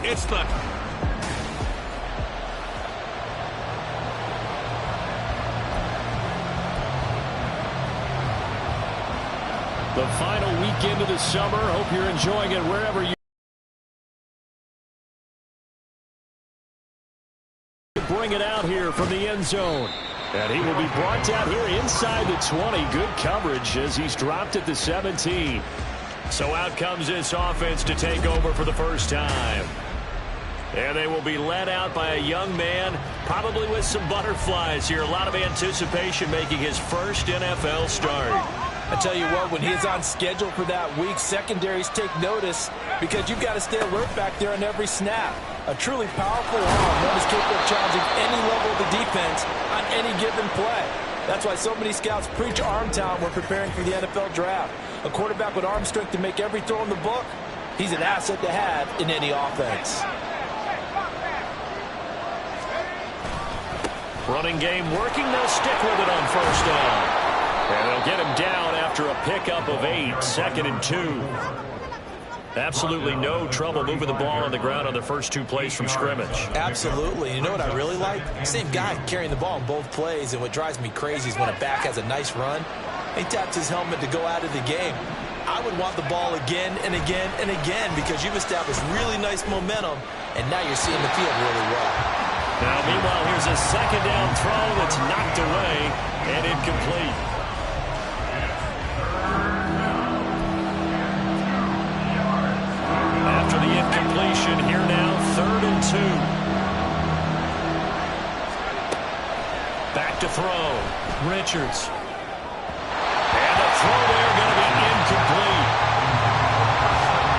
It's the... The final weekend of the summer. Hope you're enjoying it wherever you bring it out here from the end zone. And he will be brought out here inside the 20. Good coverage as he's dropped at the 17. So out comes this offense to take over for the first time. And they will be led out by a young man, probably with some butterflies here. A lot of anticipation making his first NFL start. I tell you what, when he's on schedule for that week, secondaries take notice because you've got to stay alert back there on every snap. A truly powerful arm that is capable of challenging any level of the defense on any given play. That's why so many scouts preach arm talent when preparing for the NFL draft. A quarterback with arm strength to make every throw in the book, he's an asset to have in any offense. Running game working, they'll stick with it on first down. And they'll get him down after a pickup of 8, 2nd and 2. Absolutely no trouble moving the ball on the ground on the first 2 plays from scrimmage. Absolutely. You know what I really like? Same guy carrying the ball in both plays, and what drives me crazy is when a back has a nice run, he taps his helmet to go out of the game. I would want the ball again and again and again because you've established really nice momentum, and now you're seeing the field really well. Now, meanwhile, here's a second down throw that's knocked away and incomplete. After the incompletion, here now, 3rd and 2. Back to throw. Richards. And a throw there going to be incomplete.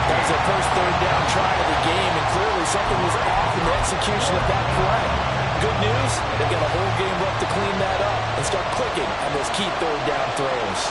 That was their first 3rd down try of the game, and clearly something was off in the execution of that play. Good news, they've got a whole game left to clean that up and start clicking on those key 3rd down throws.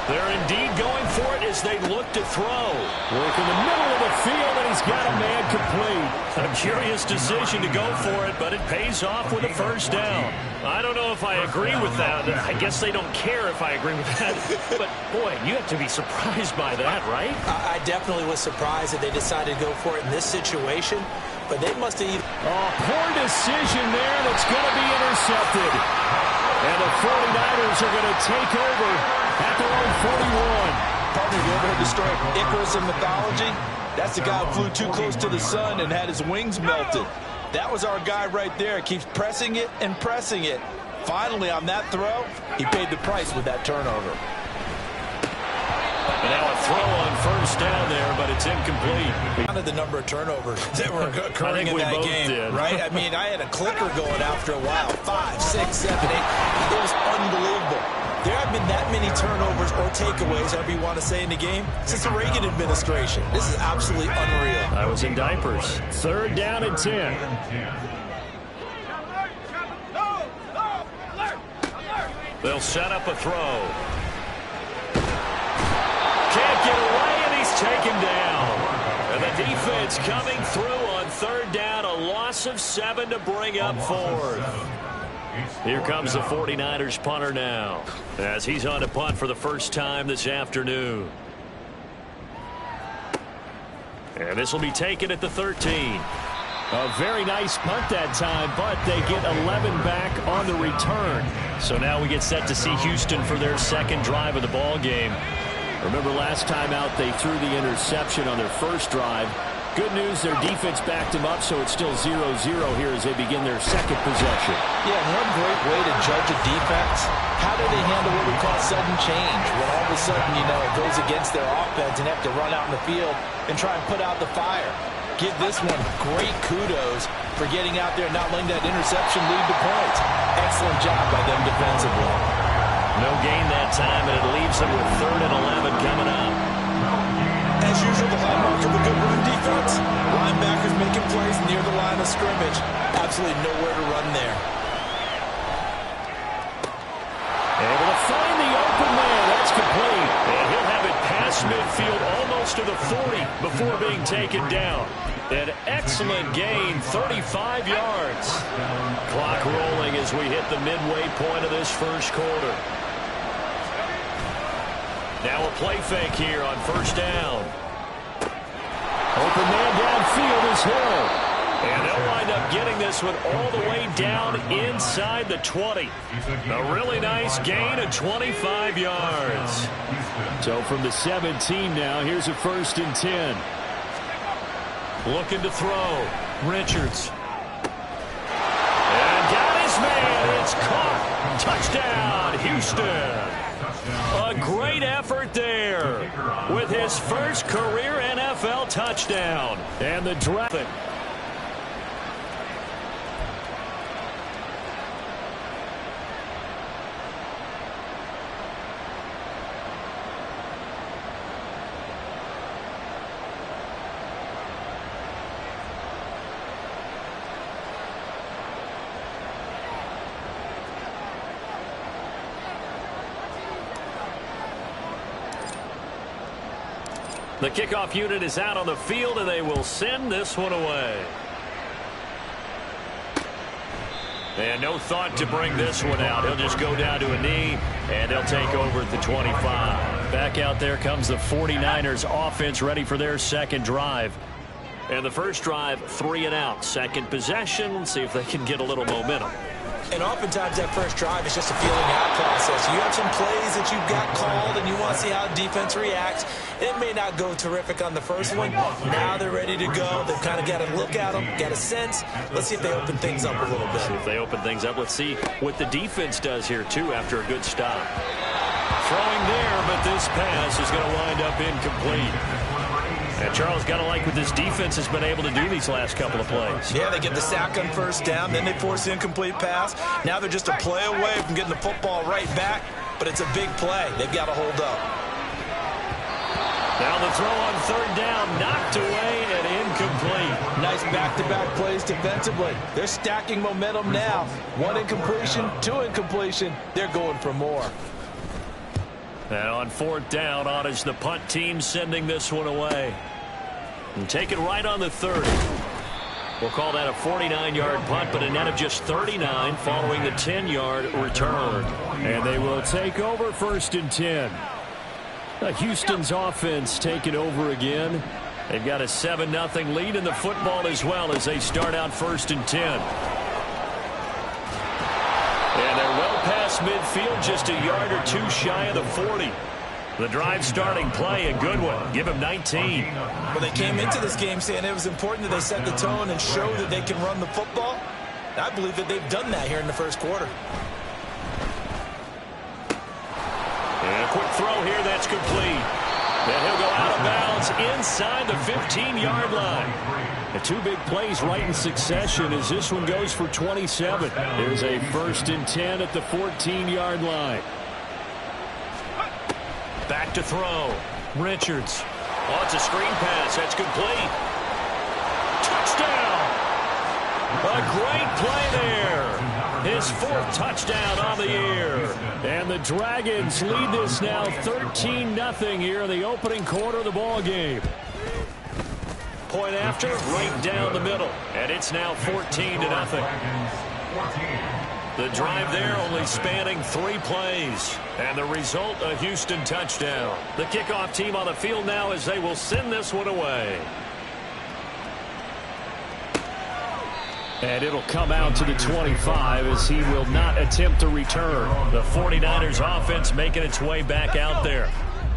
They're indeed going for it as they look to throw. Work in the middle of the field, and he's got a man complete. A curious decision to go for it, but it pays off with a first down. I don't know if I agree with that. I guess they don't care if I agree with that. But, boy, you have to be surprised by that, right? I definitely was surprised that they decided to go for it in this situation, but they must have... Oh, poor decision there that's going to be intercepted. And the 49ers are going to take over at their own 41. Partner, you ever heard the story of Icarus in mythology? That's the guy who flew too close to the sun and had his wings melted. That was our guy right there. Keeps pressing it and pressing it. Finally, on that throw, he paid the price with that turnover. And now a throw on first down there, but it's incomplete. Counted the number of turnovers that were occurring in that game, right? I mean, I had a clicker going after a while. 5, 6, 7, 8. It was unbelievable. There have been that many turnovers or takeaways, however you want to say, in the game since the Reagan administration. This is absolutely unreal. I was in diapers. 3rd down and 10. They'll set up a throw. Can't get away, and he's taken down. And the defense coming through on 3rd down. A loss of 7 to bring up 4th. Here comes the 49ers punter now, as he's on to punt for the first time this afternoon. And this will be taken at the 13. A very nice punt that time, but they get 11 back on the return. So now we get set to see Houston for their second drive of the ball game. Remember last time out they threw the interception on their first drive. Good news, their defense backed them up, so it's still 0-0 here as they begin their second possession. Yeah, one great way to judge a defense, how do they handle what we call sudden change? When all of a sudden, you know, it goes against their offense and have to run out in the field and try and put out the fire. Give this one great kudos for getting out there and not letting that interception lead to points. Excellent job by them defensively. No gain that time, and it leaves them with 3rd and 11 coming up. As usual, the hallmark of a good run defense, linebackers making plays near the line of scrimmage. Absolutely nowhere to run there. Able to find the open man. That's complete. And he'll have it past midfield almost to the 40 before being taken down. An excellent gain, 35 yards. Clock rolling as we hit the midway point of this first quarter. Now a play fake here on first down. Open man downfield is Hill. And they'll wind up getting this one all the way down inside the 20. A really nice gain of 25 yards. So from the 17 now, here's a 1st and 10. Looking to throw. Richards. And got his man. It's caught. Touchdown, Houston. A great effort there with his first career NFL touchdown. And the draft. The kickoff unit is out on the field, and they will send this one away. And no thought to bring this one out. He'll just go down to a knee, and they'll take over at the 25. Back out there comes the 49ers offense ready for their second drive. And the first drive, 3 and out. Second possession, let's see if they can get a little momentum. And oftentimes that first drive is just a feeling out process. You have some plays that you've got called and you want to see how defense reacts. It may not go terrific on the first one. Now they're ready to go. They've kind of got to look at them, got a sense. Let's see if they open things up a little bit. See if they open things up. Let's see what the defense does here, too, after a good stop. Throwing there, but this pass is going to wind up incomplete. And Charles, got to like what this defense has been able to do these last couple of plays. Yeah, they get the sack on first down, then they force the incomplete pass. Now they're just a play away from getting the football right back, but it's a big play. They've got to hold up. Now the throw on third down, knocked away and incomplete. Nice back-to-back plays defensively. They're stacking momentum now. 1 incompletion, 2 incompletion. They're going for more. And on fourth down, on is the punt team sending this one away. And take it right on the 30. We'll call that a 49-yard punt, but a net of just 39 following the 10-yard return. And they will take over 1st and 10. Houston's offense taking over again. They've got a 7-0 lead in the football as well as they start out 1st and 10. And they're well past midfield, just a yard or 2 shy of the 40. The drive starting play, a good one. Give him 19. Well, they came into this game saying it was important that they set the tone and show that they can run the football. I believe that they've done that here in the first quarter. And a quick throw here, that's complete. And he'll go out of bounds inside the 15-yard line. The 2 big plays right in succession as this one goes for 27. There's a 1st and 10 at the 14-yard line. Back to throw. Richards. Oh, it's a screen pass. That's complete. Touchdown! A great play there. His 4th touchdown on the year. And the Dragons lead this now 13-0 here in the opening quarter of the ball game. Point after, right down the middle. And it's now 14-0. The drive there only spanning 3 plays. And the result, a Houston touchdown. The kickoff team on the field now as they will send this one away. And it'll come out to the 25 as he will not attempt to return. The 49ers offense making its way back out there.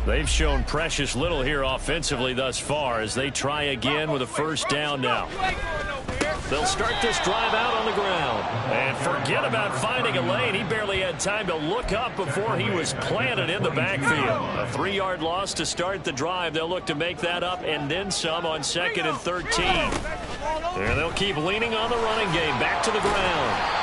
They've shown precious little here offensively thus far as they try again with a 1st down now. They'll start this drive out on the ground. And forget about finding a lane. He barely had time to look up before he was planted in the backfield. A 3-yard loss to start the drive. They'll look to make that up and then some on 2nd and 13. And they'll keep leaning on the running game. Back to the ground.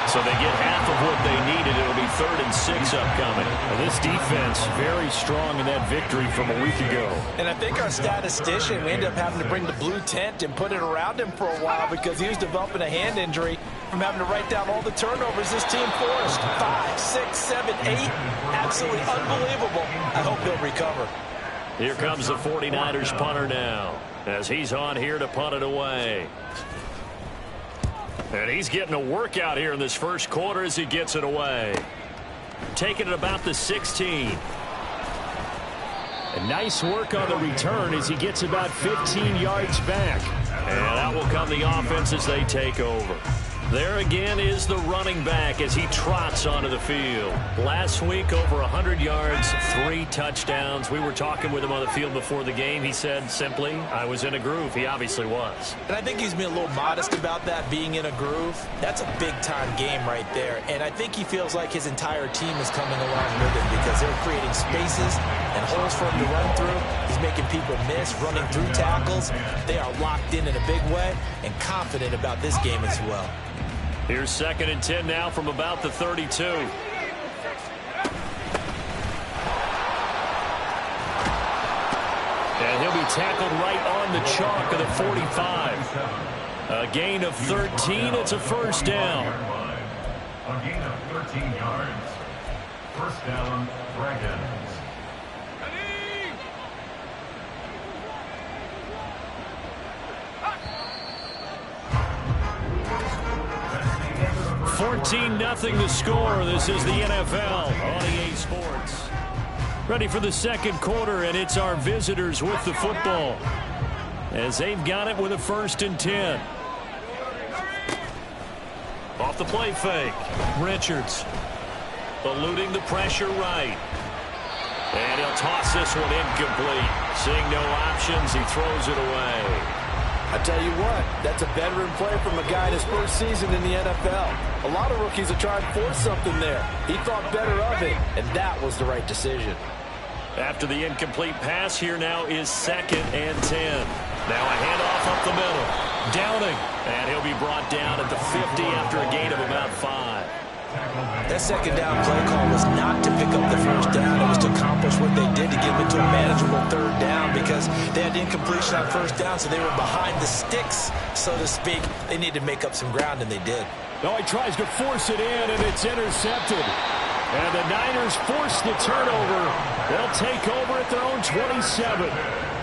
So they get half of what they needed. It'll be 3rd and 6 upcoming. Well, this defense very strong in that victory from a week ago. And I think our statistician, we ended up having to bring the blue tent and put it around him for a while because he was developing a hand injury from having to write down all the turnovers this team forced. 5, 6, 7, 8. Absolutely unbelievable. I hope he'll recover. Here comes the 49ers punter now as he's on here to punt it away. And he's getting a workout here in this first quarter as he gets it away. Taking it about the 16. And nice work on the return as he gets about 15 yards back. And out will come the offense as they take over. There again is the running back as he trots onto the field. Last week, over 100 yards, 3 touchdowns. We were talking with him on the field before the game. He said simply, I was in a groove. He obviously was. And I think he's been a little modest about that, being in a groove. That's a big-time game right there. And I think he feels like his entire team is coming along with him because they're creating spaces and holes for him to run through. He's making people miss, running through tackles. They are locked in a big way and confident about this game as well. Here's 2nd and 10 now from about the 32. And he'll be tackled right on the chalk of the 45. A gain of 13. It's a first down. A gain of 13 yards. First down, Dragons. 14-0 the score. This is the NFL on EA Sports. Ready for the second quarter, and it's our visitors with the football as they've got it with a 1st and 10. Off the play fake. Richards eluding the pressure right. And he'll toss this one incomplete. Seeing no options, he throws it away. I tell you what, that's a veteran play from a guy in his first season in the NFL. A lot of rookies are trying to force something there. He thought better of it, and that was the right decision. After the incomplete pass, here now is 2nd and 10. Now a handoff up the middle. Downing, and he'll be brought down at the 50 after a gain of about 5. That second down play call was not to pick up the first down. It was to accomplish what they did to get them into a manageable 3rd down because they had incompletion on 1st down, so they were behind the sticks, so to speak. They needed to make up some ground, and they did. No, he tries to force it in, and it's intercepted. And the Niners force the turnover. They'll take over at their own 27.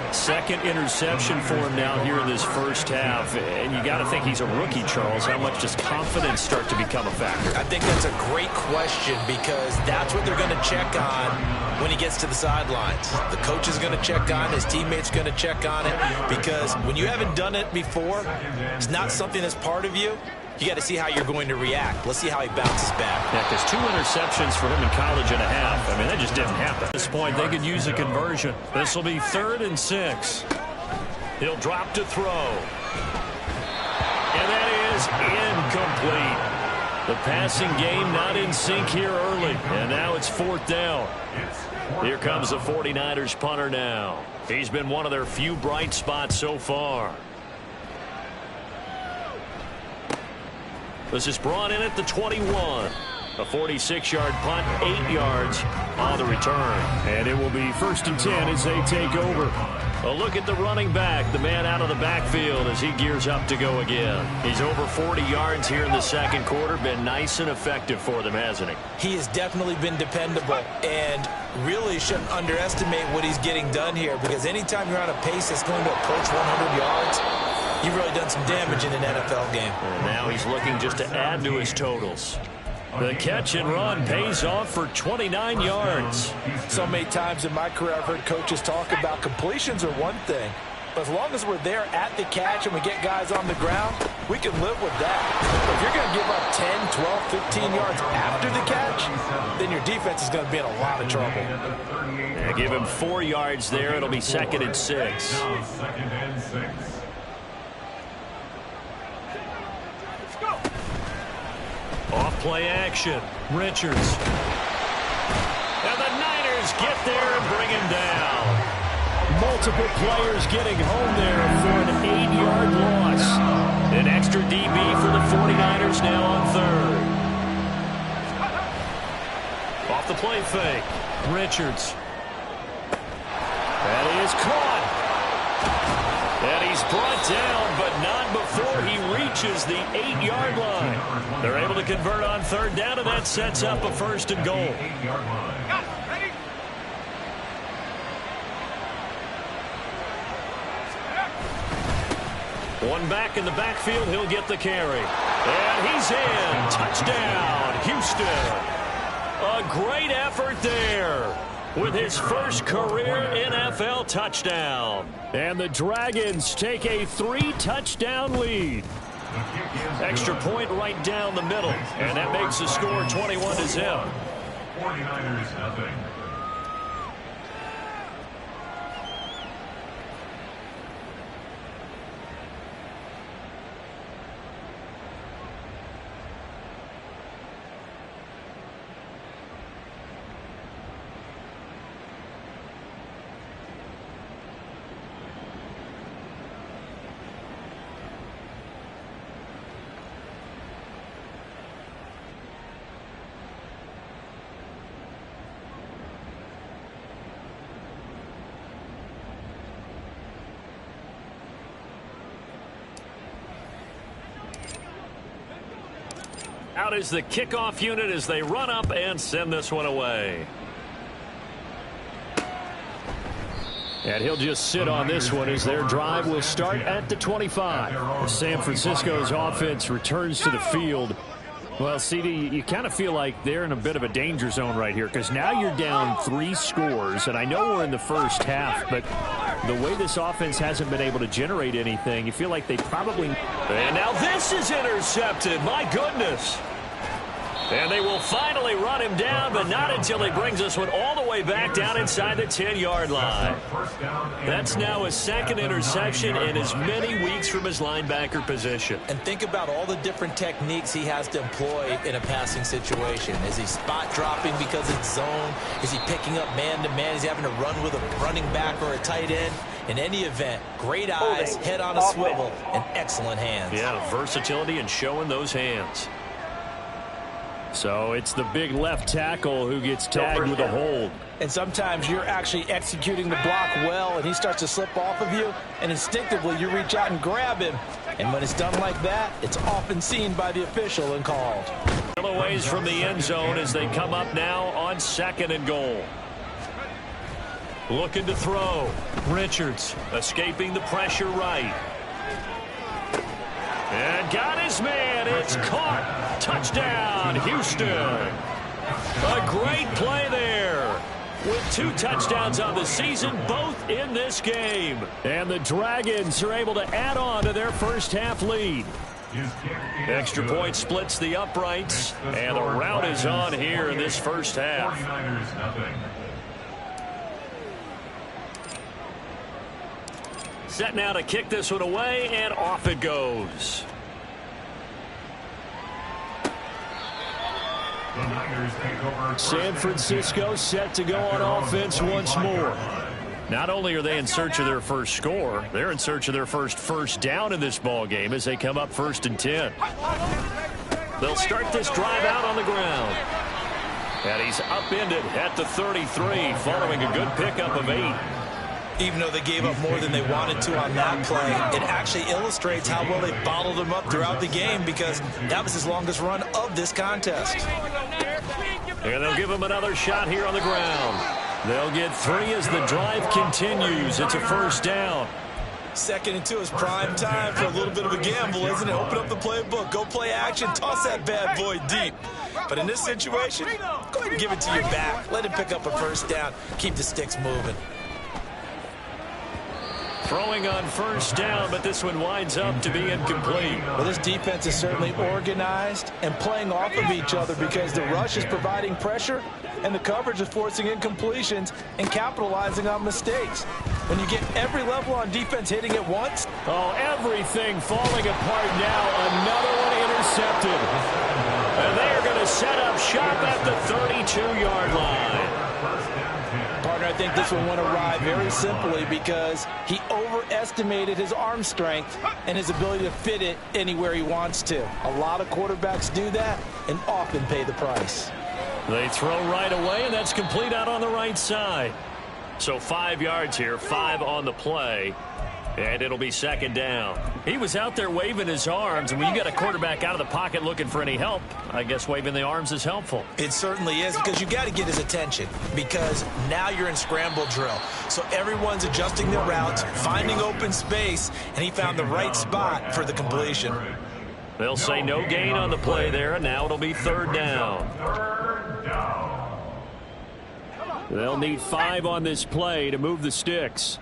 2nd interception for him now here in this first half. And you got to think he's a rookie, Charles. How much does confidence start to become a factor? I think that's a great question because that's what they're going to check on when he gets to the sidelines. The coach is going to check on it. His teammates going to check on it because when you haven't done it before, it's not something that's part of you. You got to see how you're going to react. Let's see how he bounces back. Yeah, because 2 interceptions for him in college and a half. I mean, that just didn't happen. At this point, they could use a conversion. This will be 3rd and 6. He'll drop to throw. And that is incomplete. The passing game not in sync here early. And now it's 4th down. Here comes the 49ers punter now. He's been one of their few bright spots so far. This is brought in at the 21. A 46-yard punt, 8 yards on the return. And it will be 1st and 10 as they take over. A look at the running back, the man out of the backfield as he gears up to go again. He's over 40 yards here in the second quarter. Been nice and effective for them, hasn't he? He has definitely been dependable and really shouldn't underestimate what he's getting done here because anytime you're on a pace that's going to approach 100 yards, you've really done some damage in an NFL game. And now he's looking just to add to his totals. The catch and run pays off for 29 yards. So many times in my career I've heard coaches talk about completions are one thing. But as long as we're there at the catch and we get guys on the ground, we can live with that. But if you're going to give up 10, 12, 15 yards after the catch, then your defense is going to be in a lot of trouble. Yeah, give him 4 yards there. It'll be 2nd and 6. Now 2nd and 6. Off play action. Richards. And the Niners get there and bring him down. Multiple players getting home there for an 8-yard loss. An extra DB for the 49ers now on 3rd. Off the play fake. Richards. That is caught. And he's brought down, but not before he reaches the 8-yard line. They're able to convert on 3rd down, and that sets up a 1st and goal. One back in the backfield, he'll get the carry. And he's in. Touchdown, Houston. A great effort there. with his first career NFL touchdown. And the Dragons take a 3-touchdown lead. Extra point right down the middle, and that makes the score 21-0. 49ers nothing. Out is the kickoff unit as they run up and send this one away. And he'll just sit on this one as their drive will start at the 25. San Francisco's offense returns to the field. Well, CD, you kind of feel like they're in a bit of a danger zone right here because now you're down 3 scores, and I know we're in the first half, but the way this offense hasn't been able to generate anything, you feel like they probably... And now this is intercepted. My goodness. And they will finally run him down, but not until he brings this one all the way back down inside the 10-yard line. That's now his second interception in as many weeks from his linebacker position. And think about all the different techniques he has to employ in a passing situation. Is he spot dropping because it's zone? Is he picking up man-to-man? Is he having to run with a running back or a tight end? In any event, great eyes, head on a swivel, and excellent hands. Yeah, versatility and showing those hands. So it's the big left tackle who gets tagged with a hold. And sometimes you're actually executing the block well, and he starts to slip off of you, and instinctively you reach out and grab him. And when it's done like that, it's often seen by the official and called. Still a ways from the end zone as they come up now on 2nd and goal. Looking to throw. Richards escaping the pressure right. And got his man. It's caught. Touchdown, Houston. A great play there. With 2 touchdowns on the season, both in this game. And the Dragons are able to add on to their first half lead. Extra point splits the uprights, and the rout is on here in this first half. Set now to kick this one away, and off it goes. San Francisco set to go on offense once more. Not only are they in search of their first score, they're in search of their first down in this ball game as they come up 1st and 10. They'll start this drive out on the ground. And he's upended at the 33 following a good pickup of 8. Even though they gave up more than they wanted to on that play, it actually illustrates how well they bottled him up throughout the game because that was his longest run of this contest. And they'll give him another shot here on the ground. They'll get 3 as the drive continues. It's a first down. 2nd and 2 is prime time for a little bit of a gamble, isn't it? Open up the playbook, go play action, toss that bad boy deep. But in this situation, go ahead and give it to your back. Let him pick up a first down. Keep the sticks moving. Throwing on first down, but this one winds up to be incomplete. Well, this defense is certainly organized and playing off of each other because the rush is providing pressure and the coverage is forcing incompletions and capitalizing on mistakes. When you get every level on defense hitting at once. Oh, everything falling apart now. Another one intercepted. And they are going to set up shop at the 32-yard line. Partner, I think this one went awry very simply because he overestimated his arm strength and his ability to fit it anywhere he wants to. A lot of quarterbacks do that and often pay the price. They throw right away, and that's complete out on the right side. So 5 yards here, 5 on the play, and it'll be 2nd down. He was out there waving his arms, and when you got a quarterback out of the pocket looking for any help, I guess waving the arms is helpful. It certainly is because you got to get his attention because now you're in scramble drill. So everyone's adjusting their routes, finding open space, and he found the right spot for the completion. They'll say no gain on the play there, and now it'll be 3rd down. They'll need 5 on this play to move the sticks.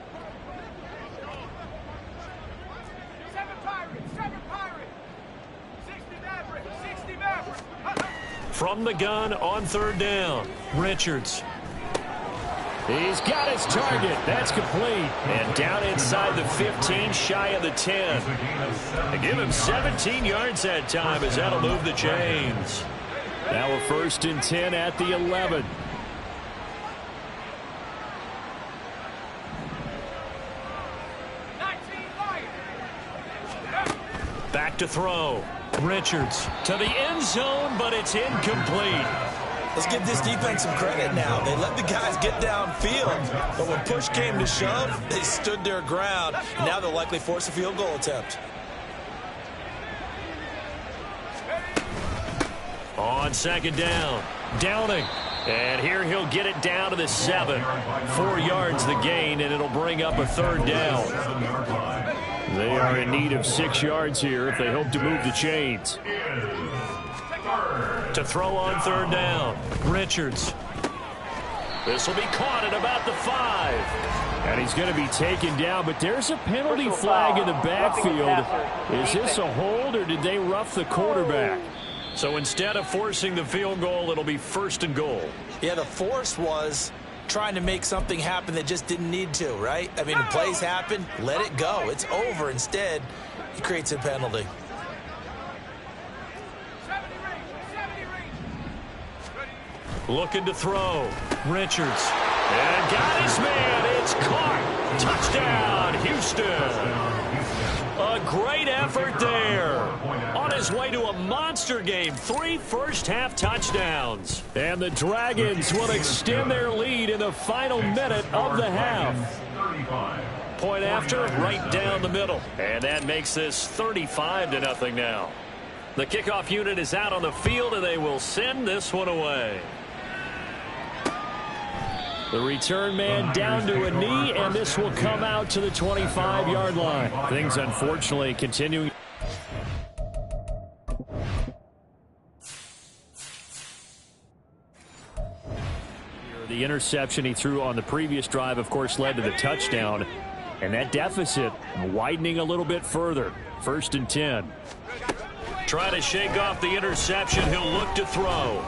From the gun on 3rd down, Richards. He's got his target. That's complete. And down inside the 15, shy of the 10. They give him 17 yards that time as that'll move the chains. Now a 1st and 10 at the 11. Back to throw. Richards to the end zone, but it's incomplete. Let's give this defense some credit now. They let the guys get downfield, but when push came to shove, they stood their ground. Now they'll likely force a field goal attempt. On 2nd down, Downing. And here he'll get it down to the 7. 4 yards the gain, and it'll bring up a 3rd down. They are in need of 6 yards here if they hope to move the chains. To throw on 3rd down, Richards. This will be caught at about the 5. And he's going to be taken down, but there's a penalty flag in the backfield. Is this a hold, or did they rough the quarterback? So instead of forcing the field goal, it'll be 1st and goal. Yeah, the force was trying to make something happen that just didn't need to, right? I mean, the plays happen, let it go. It's over. Instead, he creates a penalty. Looking to throw. Richards. And got his man. It's caught. Touchdown, Houston. A great effort there. On his way to a monster game. 3 first-half touchdowns. And the Dragons will extend their lead in the final minute of the half. Point after, right down the middle. And that makes this 35-0 now. The kickoff unit is out on the field, and they will send this one away. The return man down to a knee, and this will come out to the 25-yard line. Things, unfortunately, continuing. The interception he threw on the previous drive, of course, led to the touchdown. And that deficit widening a little bit further. 1st and 10. Try to shake off the interception. He'll look to throw.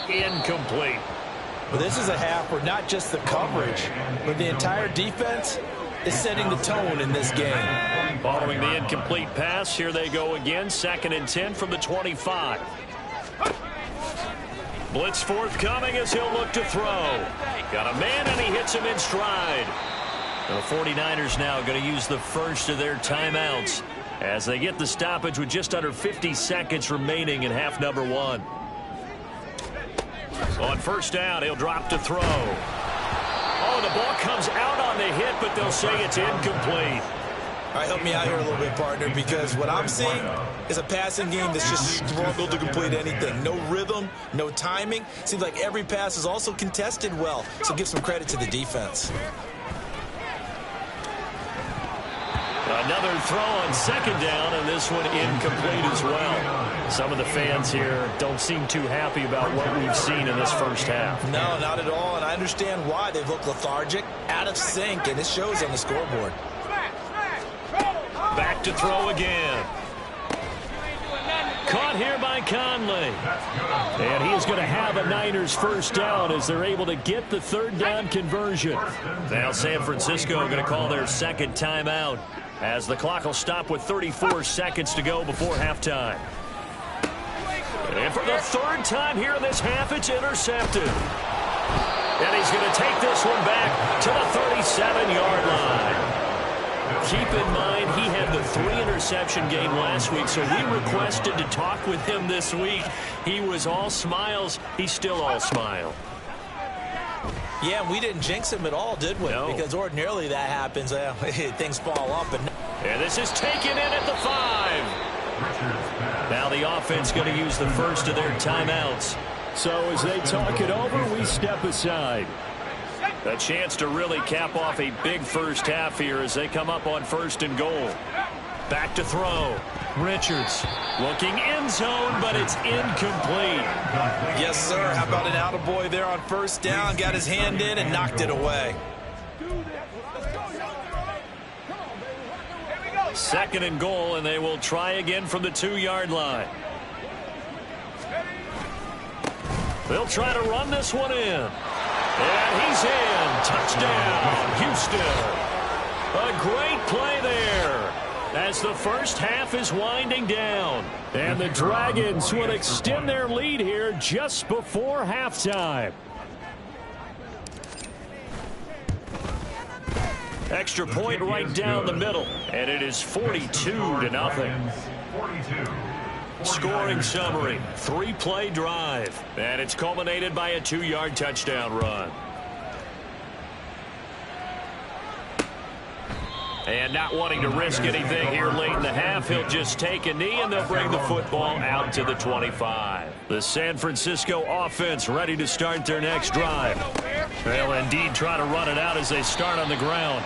Incomplete. Well, this is a half where not just the coverage, but the entire defense is setting the tone in this game. Following the incomplete pass, here they go again. 2nd and 10 from the 25. Blitz forthcoming as he'll look to throw. Got a man, and he hits him in stride. The 49ers now going to use the first of their timeouts as they get the stoppage with just under 50 seconds remaining in half number 1. On 1st down, he'll drop to throw. Oh, the ball comes out on the hit, but they'll say it's incomplete. All right, help me out here a little bit, partner, because what I'm seeing is a passing game that's just struggled to complete anything. No rhythm, no timing. Seems like every pass is also contested well, so give some credit to the defense. Another throw on 2nd down, and this one incomplete as well. Some of the fans here don't seem too happy about what we've seen in this first half. No, not at all, and I understand why. They've looked lethargic, out of sync, and it shows on the scoreboard. Back to throw again. Caught here by Conley. And he's going to have a Niners 1st down as they're able to get the 3rd down conversion. Now San Francisco going to call their 2nd timeout as the clock will stop with 34 seconds to go before halftime. And for the 3rd time here in this half, it's intercepted. And he's going to take this one back to the 37-yard line. Keep in mind, he had the 3-interception game last week, so we requested to talk with him this week. He was all smiles. He's still all smile. Yeah, we didn't jinx him at all, did we? No. Because ordinarily that happens. Things fall up. And this is taken in at the 5. Now the offense going to use the first of their timeouts. So as they talk it over, we step aside. A chance to really cap off a big first half here as they come up on 1st and goal. Back to throw. Richards looking end zone, but it's incomplete. Yes, sir. How about an attaboy there on first down? Got his hand in and knocked it away. Second and goal, and they will try again from the 2-yard line. They'll try to run this one in. And he's in. Touchdown, Houston. A great play there as the first half is winding down. And the Dragons will extend their lead here just before halftime. Extra point right down the middle. And it is 42-0. 42. Scoring summary, 3-play drive. And it's culminated by a 2-yard touchdown run. And not wanting to risk anything here late in the half, he'll just take a knee and they'll bring the football out to the 25. The San Francisco offense ready to start their next drive. They'll indeed try to run it out as they start on the ground.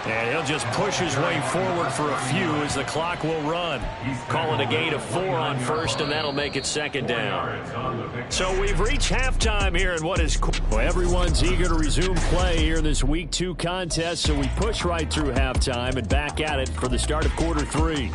And he'll just push his way forward for a few as the clock will run. Call it a gain of 4 on first, and that'll make it second down. So we've reached halftime here in what is well, everyone's eager to resume play here in this Week 2 contest, so we push right through halftime and back at it for the start of quarter 3.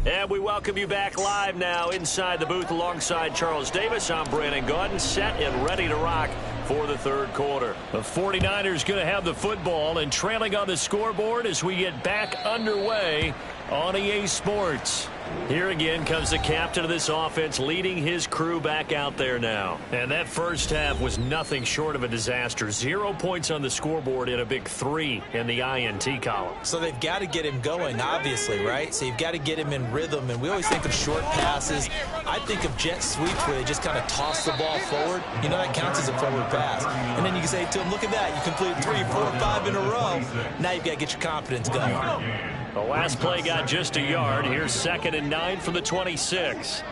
And we welcome you back live now inside the booth alongside Charles Davis. I'm Brandon Gaudin, set and ready to rock for the third quarter. The 49ers going to have the football and trailing on the scoreboard as we get back underway on EA Sports. Here again comes the captain of this offense leading his crew back out there now. And that first half was nothing short of a disaster. 0 points on the scoreboard and a big 3 in the INT column. So they've got to get him going, obviously, right? So you've got to get him in rhythm. And we always think of short passes. I think of jet sweeps where they just kind of toss the ball forward. You know, that counts as a forward pass. And then you can say to him, look at that. You complete 3, 4, 5 in a row. Now you've got to get your confidence going. The last play got just a yard. Here's 2nd and 9 from the 26.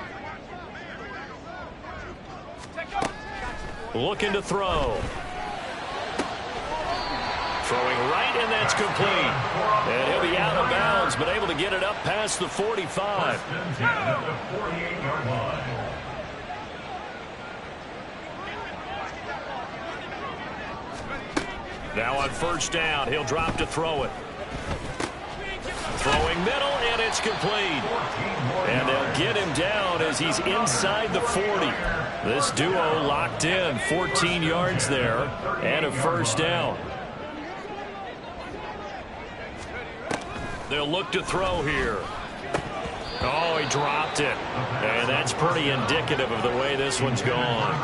Looking to throw. Throwing right, and that's complete. And he'll be out of bounds, but able to get it up past the 45. Now on first down, he'll drop to throw it. Throwing middle, and it's complete. And they'll get him down as he's inside the 40. This duo locked in, 14 yards there, and a first down. They'll look to throw here. Oh, he dropped it. And that's pretty indicative of the way this one's gone.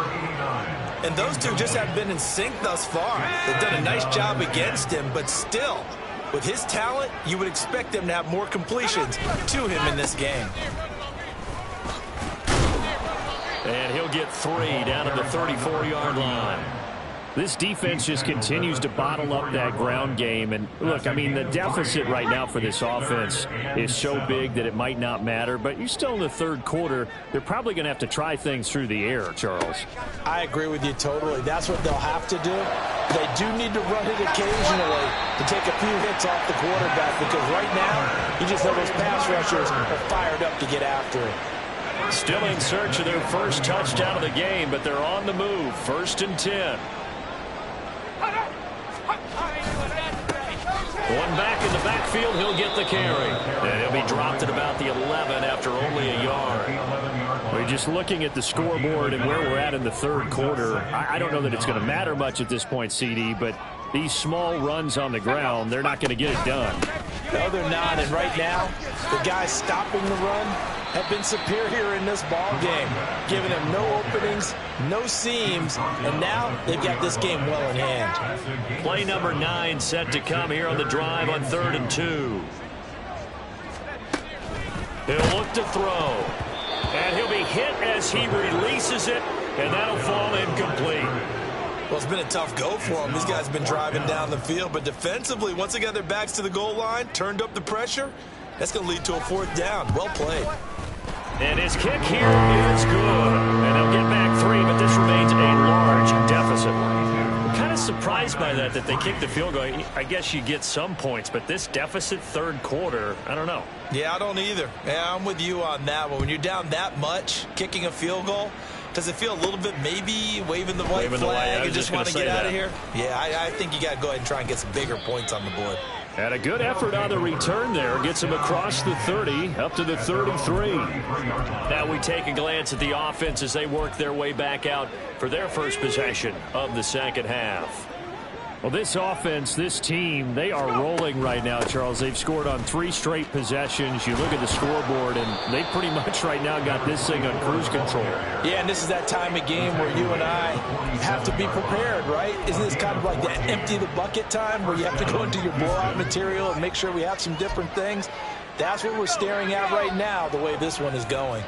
And those two just have been in sync thus far. They've done a nice job against him, but still, with his talent, you would expect them to have more completions to him in this game. And he'll get 3 down at the 34-yard line. This defense just continues to bottle up that ground game. And, look, I mean, the deficit right now for this offense is so big that it might not matter. But you're still in the third quarter. They're probably going to have to try things through the air, Charles. I agree with you totally. That's what they'll have to do. They do need to run it occasionally to take a few hits off the quarterback, because right now, you just know those pass rushers are fired up to get after it. Still in search of their first touchdown of the game, but they're on the move. 1st and 10. One back in the backfield, he'll get the carry. And he'll be dropped at about the 11 after only a yard. We're just looking at the scoreboard and where we're at in the third quarter. I don't know that it's going to matter much at this point, CD, but these small runs on the ground, they're not going to get it done. No, they're not. And right now, the guys stopping the run have been superior in this ball game, giving them no openings, no seams, and now they've got this game well in hand. Play number 9 set to come here on the drive on 3rd and 2. He'll look to throw, and he'll be hit as he releases it, and that'll fall incomplete. Well, it's been a tough go for them. These guys have been driving down the field, but defensively, once they got their backs to the goal line, turned up the pressure, that's going to lead to a 4th down. Well played. And his kick here is good. And they'll get back 3, but this remains a large deficit. We're kind of surprised by that they kicked the field goal. I guess you get some points, but this deficit third quarter, I don't know. Yeah, I don't either. Yeah, I'm with you on that one. When you're down that much, kicking a field goal, does it feel a little bit maybe waving the white flag and just want to get out of here? Yeah, I think you got to go ahead and try and get some bigger points on the board. And a good effort on the return there. Gets him across the 30, up to the 33. Now we take a glance at the offense as they work their way back out for their first possession of the second half. Well, this offense, this team, they are rolling right now, Charles. They've scored on 3 straight possessions. You look at the scoreboard, and they pretty much right now got this thing on cruise control. Yeah, and this is that time of game where you and I have to be prepared, right? Isn't this kind of like that empty the bucket time where you have to go into your blowout material and make sure we have some different things? That's what we're staring at right now, the way this one is going.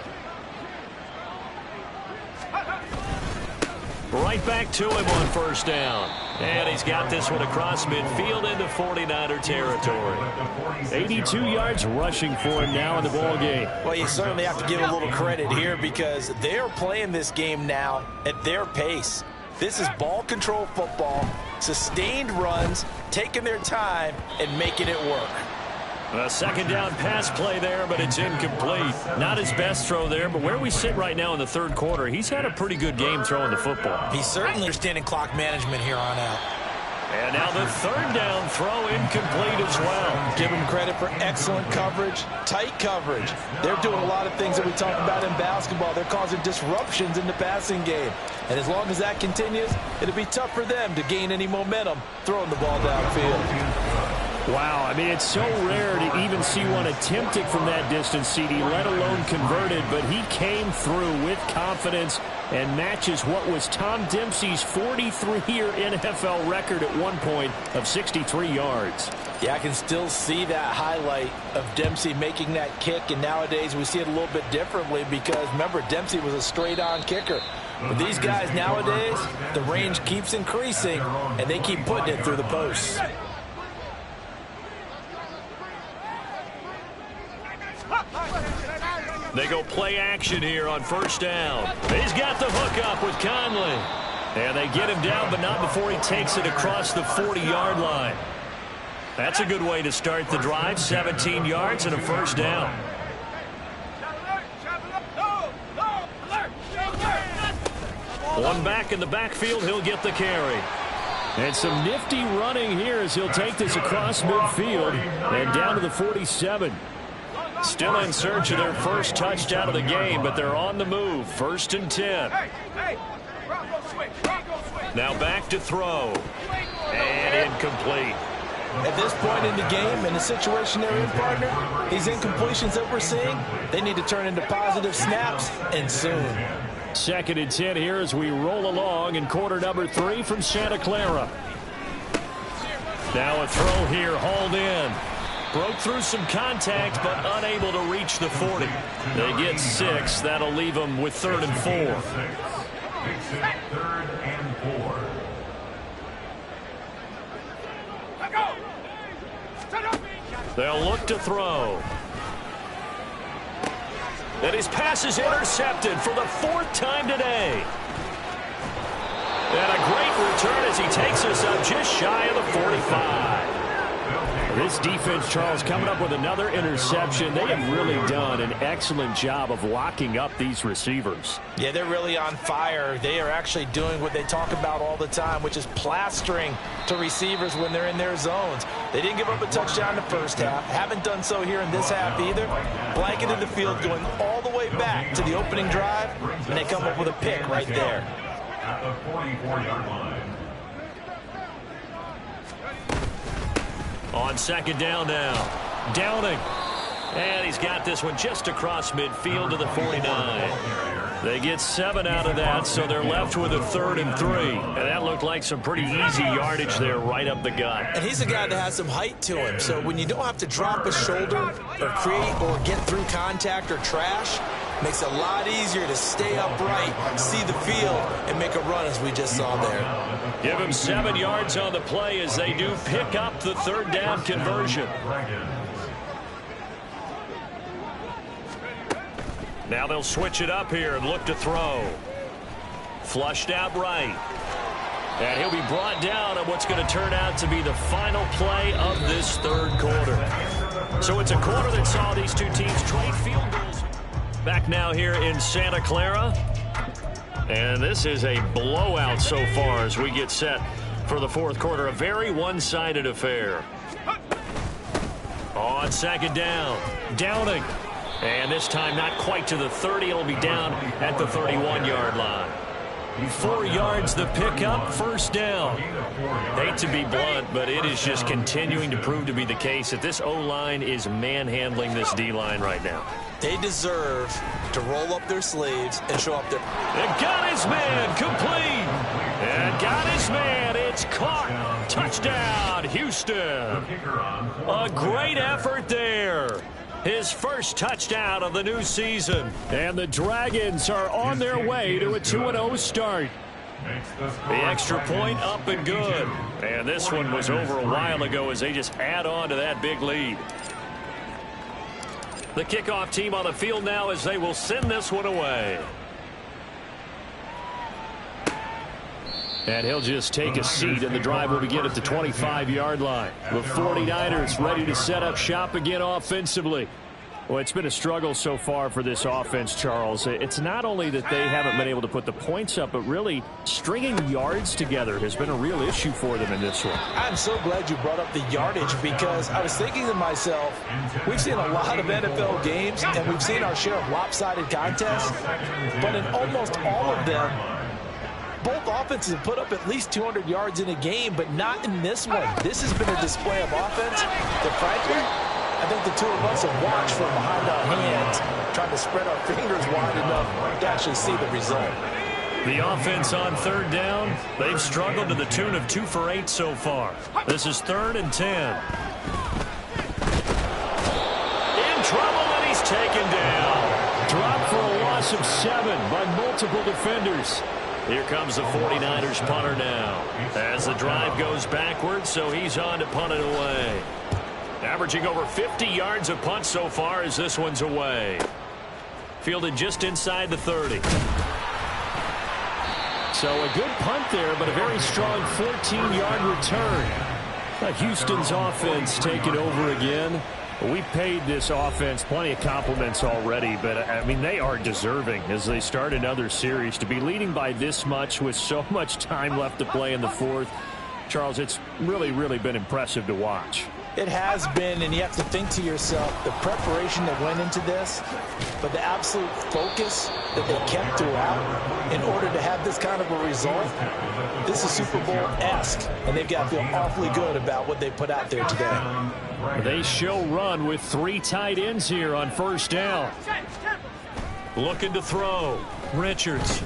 Right back to him on first down. And he's got this one across midfield into 49er territory. 82 yards rushing for him now in the ball game. Well, you certainly have to give a little credit here because they're playing this game now at their pace. This is ball control football, sustained runs, taking their time, and making it work. A second down pass play there, but it's incomplete. Not his best throw there, but where we sit right now in the third quarter, he's had a pretty good game throwing the football. He's certainly understanding clock management here on out. And now the third down throw incomplete as well. Give him credit for excellent coverage, tight coverage. They're doing a lot of things that we talk about in basketball. They're causing disruptions in the passing game. And as long as that continues, it'll be tough for them to gain any momentum throwing the ball downfield. Wow, I mean, it's so rare to even see one attempt it from that distance, CD, let alone converted, but he came through with confidence and matches what was Tom Dempsey's 43-year NFL record at one point of 63 yards. Yeah, I can still see that highlight of Dempsey making that kick, and nowadays we see it a little bit differently because, remember, Dempsey was a straight-on kicker. But these guys nowadays, the range keeps increasing, and they keep putting it through the posts. They go play action here on first down. He's got the hook up with Conley. And they get him down, but not before he takes it across the 40-yard line. That's a good way to start the drive. 17 yards and a first down. One back in the backfield, he'll get the carry. And some nifty running here as he'll take this across midfield and down to the 47. Still in search of their first touchdown of the game, but they're on the move. 1st and 10. Now back to throw. And incomplete. At this point in the game, in the situation they're in, partner, these incompletions that we're seeing, they need to turn into positive snaps, and soon. 2nd and 10 here as we roll along in quarter number 3 from Santa Clara. Now a throw here, hauled in. Broke through some contact, but unable to reach the 40. They get 6. That'll leave them with 3rd and 4. 3rd and 4. They'll look to throw. And his pass is intercepted for the 4th time today. And a great return as he takes us up just shy of the 45. This defense, Charles, coming up with another interception. They have really done an excellent job of locking up these receivers. Yeah, they're really on fire. They are actually doing what they talk about all the time, which is plastering to receivers when they're in their zones. They didn't give up a touchdown in the first half. Haven't done so here in this half either. Blanketed the field going all the way back to the opening drive, and they come up with a pick right there. At the 44-yard line. On 2nd down now. Downing. And he's got this one just across midfield to the 49. They get 7 out of that, so they're left with a 3rd and 3. And that looked like some pretty easy yardage there right up the gut. And he's a guy that has some height to him, so when you don't have to drop a shoulder or create or get through contact or trash, makes it a lot easier to stay upright, see the field, and make a run as we just saw there. Give him 7 yards on the play as they do pick up the 3rd down conversion. Now they'll switch it up here and look to throw. Flushed out right. And he'll be brought down on what's going to turn out to be the final play of this third quarter. So it's a quarter that saw these two teams trade field goals. Back now here in Santa Clara. And this is a blowout so far as we get set for the fourth quarter. A very one-sided affair. On second down, Downing. And this time not quite to the 30. It'll be down at the 31-yard line. 4 yards the pickup, first down. Hate to be blunt, but it is just continuing to prove to be the case that this O-line is manhandling this D-line right now. They deserve to roll up their sleeves and show up their... And got his man, complete. And got his man, it's caught. Touchdown, Houston. A great effort there. His first touchdown of the new season. And the Dragons are on their way to a 2-0 start. The extra point up and good. And this one was over a while ago as they just add on to that big lead. The kickoff team on the field now as they will send this one away. And he'll just take a seat, and the drive will begin at the 25-yard line. The 49ers ready to set up shop again offensively. Well, it's been a struggle so far for this offense, Charles. It's not only that they haven't been able to put the points up, but really stringing yards together has been a real issue for them in this one. I'm so glad you brought up the yardage because I was thinking to myself, we've seen a lot of NFL games, and we've seen our share of lopsided contests, but in almost all of them, both offenses have put up at least 200 yards in a game, but not in this one. This has been a display of offense that, frankly, I think the two of us have watched from behind our hands, trying to spread our fingers wide enough to actually see the result. The offense on third down, they've struggled to the tune of 2 for 8 so far. This is 3rd and 10. In trouble, and he's taken down. Dropped for a loss of 7 by multiple defenders. Here comes the 49ers punter now. As the drive goes backwards, so he's on to punt it away. Averaging over 50 yards of punt so far as this one's away. Fielded just inside the 30. So a good punt there, but a very strong 14-yard return. Houston's offense taking over again. We've paid this offense plenty of compliments already, but, I mean, they are deserving as they start another series. To be leading by this much with so much time left to play in the fourth, Charles, it's really, really been impressive to watch. It has been, and you have to think to yourself, the preparation that went into this, but the absolute focus that they kept throughout in order to have this kind of a result. This is Super Bowl-esque, and they've got to feel awfully good about what they put out there today. They show run with 3 tight ends here on first down. Looking to throw. Richards.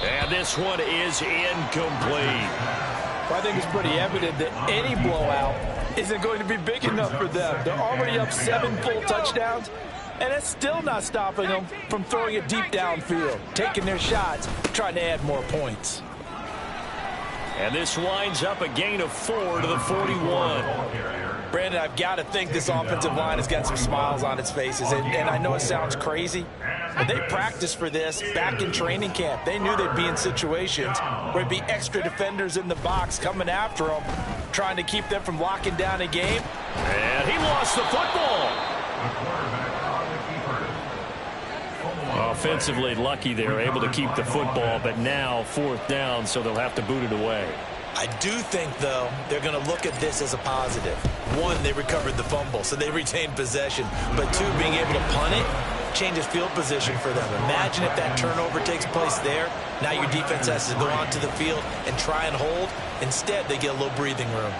And this one is incomplete. Well, I think it's pretty evident that any blowout isn't going to be big enough for them. They're already up 7 full touchdowns, and it's still not stopping them from throwing it deep downfield, taking their shots, trying to add more points. And this winds up a gain of 4 to the 41. Brandon, I've got to think this offensive line has got some smiles on its faces. And I know it sounds crazy, but they practiced for this back in training camp. They knew they'd be in situations where it'd be extra defenders in the box coming after them, trying to keep them from locking down a game. And he lost the football. Offensively lucky they're able to keep the football, but now 4th down, so they'll have to boot it away. I do think, though, they're going to look at this as a positive. 1, they recovered the fumble, so they retained possession. But 2, being able to punt it changes field position for them. Imagine if that turnover takes place there. Now your defense has to go onto the field and try and hold. Instead, they get a little breathing room.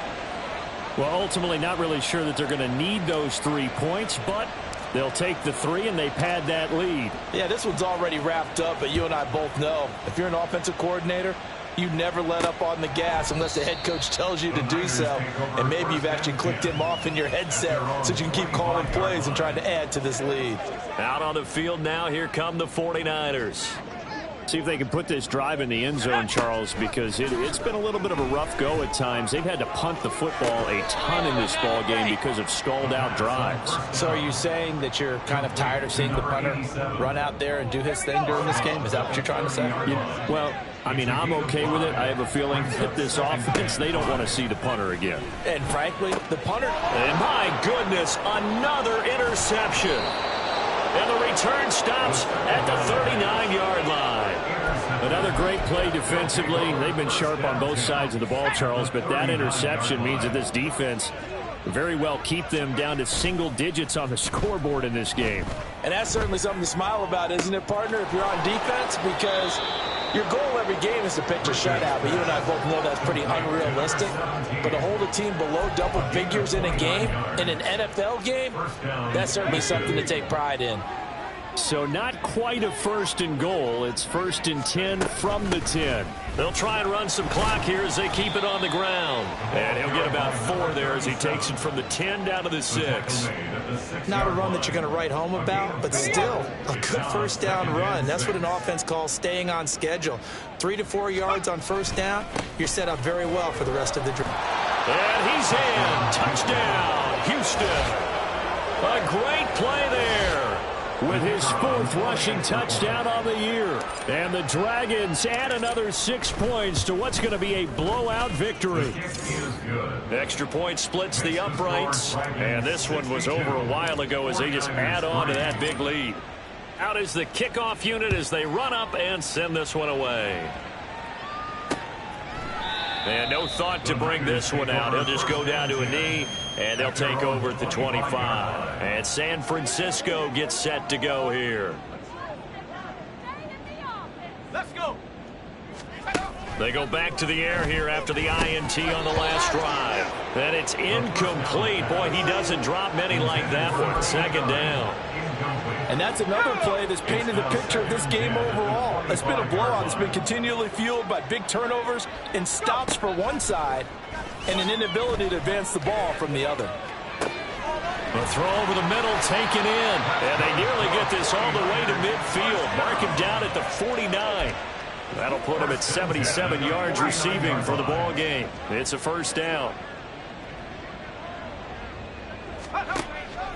Well, ultimately not really sure that they're going to need those 3 points, but they'll take the 3 and they pad that lead. Yeah, this one's already wrapped up, but you and I both know if you're an offensive coordinator, you never let up on the gas unless the head coach tells you to do so. And maybe you've actually clicked him off in your headset so you can keep calling plays and trying to add to this lead. Out on the field now, here come the 49ers. See if they can put this drive in the end zone, Charles, because it's been a little bit of a rough go at times. They've had to punt the football a ton in this ball game because of stalled-out drives. So are you saying that you're kind of tired of seeing the punter run out there and do his thing during this game? Is that what you're trying to say? Well, I mean, I'm okay with it. I have a feeling that this offense, they don't want to see the punter again. And frankly, the punter... And my goodness, another interception. And the return stops at the 39-yard line. Another great play defensively. They've been sharp on both sides of the ball, Charles, but that interception means that this defense very well keep them down to single digits on the scoreboard in this game. And that's certainly something to smile about, isn't it, partner, if you're on defense? Because your goal every game is to pitch a shutout, but you and I both know that's pretty unrealistic. But to hold a team below double figures in a game, in an NFL game, that's certainly something to take pride in. So not quite a first and goal. It's first and 10 from the 10. They'll try and run some clock here as they keep it on the ground. And he'll get about 4 there as he takes it from the 10 down to the 6. Not a run that you're going to write home about, but still a good first down run. That's what an offense calls staying on schedule. 3 to 4 yards on first down, you're set up very well for the rest of the drive. And he's in. Touchdown, Houston. A great play there with his 4th rushing touchdown on the year. And the Dragons add another 6 points to what's going to be a blowout victory. Extra point splits the uprights. And this one was over a while ago as they just add on to that big lead. Out is the kickoff unit as they run up and send this one away. And no thought to bring this one out. He'll just go down to a knee, and they'll take over at the 25. And San Francisco gets set to go here. Let's go. They go back to the air here after the INT on the last drive. And it's incomplete. Boy, he doesn't drop many like that one. Second down. And that's another play that's painted the picture of this game overall. It's been a blowout. It's been continually fueled by big turnovers and stops for one side and an inability to advance the ball from the other. A throw over the middle taken in. And they nearly get this all the way to midfield. Mark him down at the 49. That'll put him at 77 yards receiving for the ball game. It's a first down.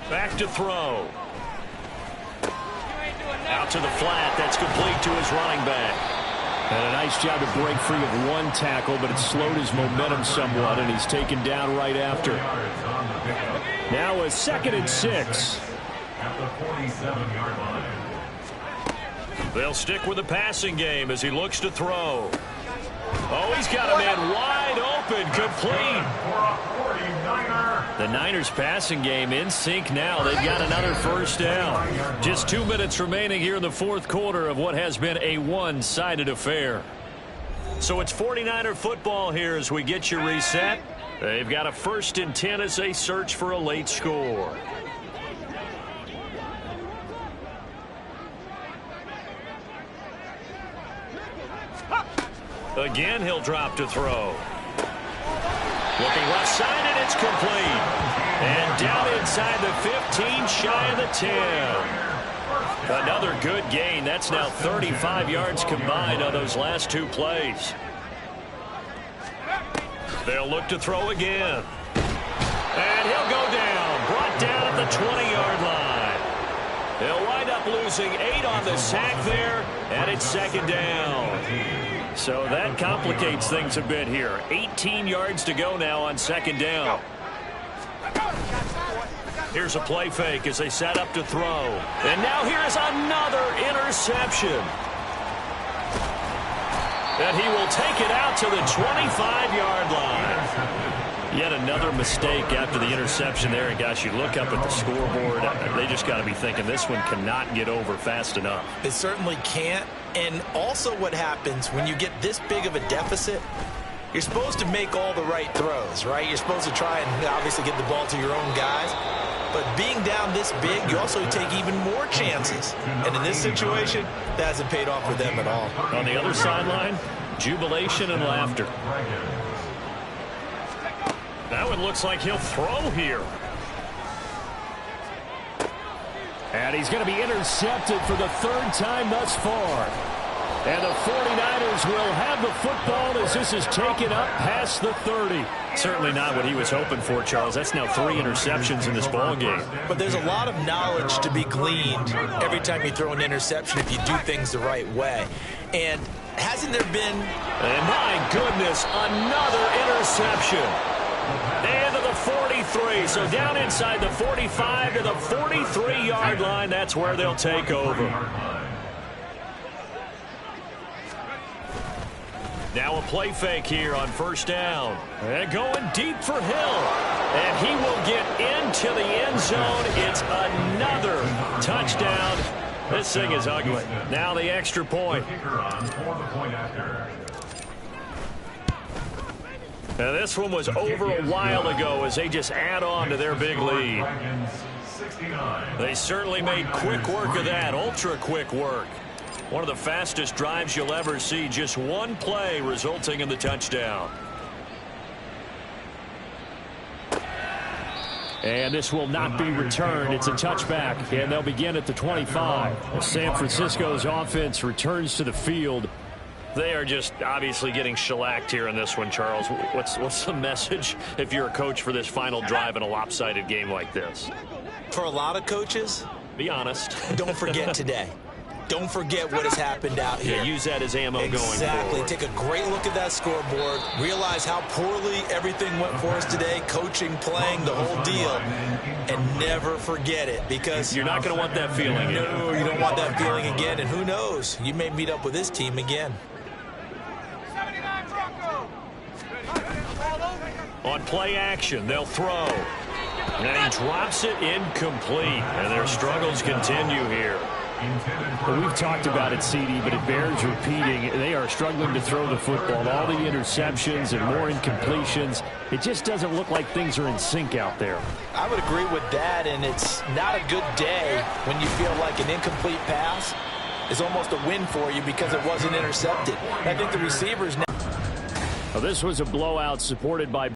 Back to throw. Out to the flat. That's complete to his running back. And a nice job to break free of one tackle, but it slowed his momentum somewhat, and he's taken down right after. Now a 2nd and 6. At the 47-yard line. They'll stick with the passing game as he looks to throw. Oh, he's got a man wide open, complete. The Niners passing game in sync now. They've got another first down. Just 2 minutes remaining here in the 4th quarter of what has been a one-sided affair. So it's 49er football here as we get you reset. They've got a 1st and 10 as they search for a late score. Again, he'll drop to throw. Looking left side, and it's complete. And down inside the 15, shy of the 10. Another good gain. That's now 35 yards combined on those last 2 plays. They'll look to throw again. And he'll go down. Brought down at the 20-yard line. They'll wind up losing 8 on the sack there, and it's 2nd down. So that complicates things a bit here. 18 yards to go now on 2nd down. Here's a play fake as they set up to throw. And now here's another interception. And he will take it out to the 25-yard line. Yet another mistake after the interception there. And, gosh, you look up at the scoreboard. They just got to be thinking this one cannot get over fast enough. It certainly can't. And also what happens when you get this big of a deficit, you're supposed to make all the right throws, right? You're supposed to try and obviously get the ball to your own guys. But being down this big, you also take even more chances. And in this situation, that hasn't paid off for them at all. On the other sideline, jubilation and laughter. That one looks like he'll throw here. And he's going to be intercepted for the 3rd time thus far. And the 49ers will have the football as this is taken up past the 30. Certainly not what he was hoping for, Charles. That's now 3 interceptions in this ball game. But there's a lot of knowledge to be gleaned every time you throw an interception if you do things the right way. And hasn't there been... And my goodness, another interception. And to the 43. So down inside the 45 to the 43-yard line. That's where they'll take over. Now a play fake here on first down. And going deep for Hill. And he will get into the end zone. It's another touchdown. This thing is ugly. Now the extra point. Now this one was over a while ago as they just add on to their big lead. They certainly made quick work of that, ultra quick work. One of the fastest drives you'll ever see, just one play resulting in the touchdown. And this will not be returned. It's a touchback, and they'll begin at the 25. As San Francisco's offense returns to the field. They are just obviously getting shellacked here in this one, Charles. What's the message if you're a coach for this final drive in a lopsided game like this? For a lot of coaches, be honest. Don't forget today. Don't forget what has happened out here. Yeah, use that as ammo going forward. Exactly. Take a great look at that scoreboard. Realize how poorly everything went for us today. Coaching, playing, the whole deal. And never forget it, because you're not going to want that feeling. No, you don't want that feeling again. And who knows? You may meet up with this team again. On play action, they'll throw. And he drops it incomplete. And their struggles continue here. Well, we've talked about it, CD, but it bears repeating. They are struggling to throw the football. All the interceptions and more incompletions. It just doesn't look like things are in sync out there. I would agree with that, and it's not a good day when you feel like an incomplete pass is almost a win for you because it wasn't intercepted. I think the receivers now. Well, this was a blowout supported by